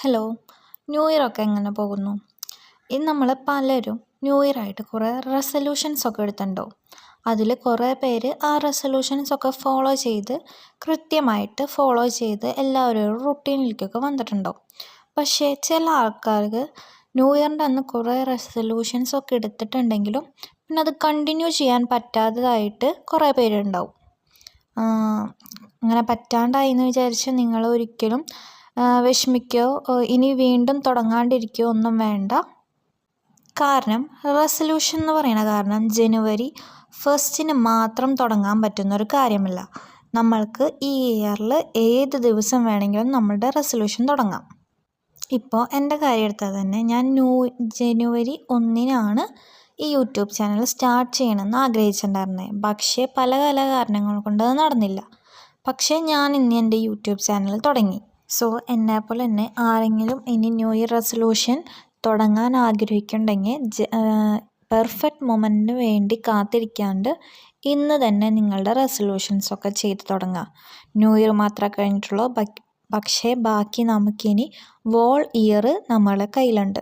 Hello, new year ഒക്കെ എങ്ങനെ പോകുന്നു? ഇന്ന് നമ്മൾ പലരും ന്യൂ ഇയർ ആയിട്ട് കുറേ റെസൊല്യൂഷൻസ് ഒക്കെ എടുത്തിട്ടുണ്ടാവും. അതിൽ കുറേ പേര് ആ റെസൊല്യൂഷൻസ് ഒക്കെ കൃത്യമായിട്ട് ഫോളോ ചെയ്ത് എല്ലാവരും ഒരു റുട്ടീനിലേക്കൊക്കെ വന്നിട്ടുണ്ടാവും. പക്ഷേ ചില ആൾക്കാർക്ക് ന്യൂ ഇയറിൻ്റെ അന്ന് കുറേ റെസൊല്യൂഷൻസ് ഒക്കെ എടുത്തിട്ടുണ്ടെങ്കിലും പിന്നെ അത് കണ്ടിന്യൂ ചെയ്യാൻ പറ്റാത്തതായിട്ട് കുറേ പേരുണ്ടാവും. അങ്ങനെ പറ്റാണ്ടായി എന്ന് വിചാരിച്ച് നിങ്ങൾ ഒരിക്കലും വിഷമിക്കുകയോ ഇനി വീണ്ടും തുടങ്ങാണ്ടിരിക്കുകയോ ഒന്നും വേണ്ട. കാരണം റെസൊല്യൂഷൻ എന്ന് പറയുന്ന കാരണം ജനുവരി 1 മാത്രം തുടങ്ങാൻ പറ്റുന്നൊരു കാര്യമല്ല. നമ്മൾക്ക് ഈ ഇയറിൽ ഏത് ദിവസം വേണമെങ്കിലും നമ്മളുടെ റെസൊല്യൂഷൻ തുടങ്ങാം. ഇപ്പോൾ എൻ്റെ കാര്യം എടുത്താൽ തന്നെ ഞാൻ ജനുവരി 1 ഈ യൂട്യൂബ് ചാനൽ സ്റ്റാർട്ട് ചെയ്യണമെന്ന് ആഗ്രഹിച്ചിട്ടുണ്ടായിരുന്നത്. പക്ഷേ പല കാരണങ്ങൾ കൊണ്ട് അത് നടന്നില്ല. പക്ഷേ ഞാൻ ഇന്ന് എൻ്റെ യൂട്യൂബ് ചാനൽ തുടങ്ങി. സോ എന്നെപ്പോലെ തന്നെ ആരെങ്കിലും ഇനി ന്യൂ ഇയർ റെസൊല്യൂഷൻ തുടങ്ങാൻ ആഗ്രഹിക്കുന്നുണ്ടെങ്കിൽ പെർഫെക്റ്റ് മൊമെൻറ്റിന് വേണ്ടി കാത്തിരിക്കാണ്ട് ഇന്ന് തന്നെ നിങ്ങളുടെ റെസൊല്യൂഷൻസൊക്കെ ചെയ്ത് തുടങ്ങുക. ന്യൂ ഇയർ മാത്രമേ കഴിഞ്ഞിട്ടുള്ളൂ, പക്ഷേ ബാക്കി നമുക്കിനി വോൾ ഇയർ നമ്മളെ കയ്യിലുണ്ട്.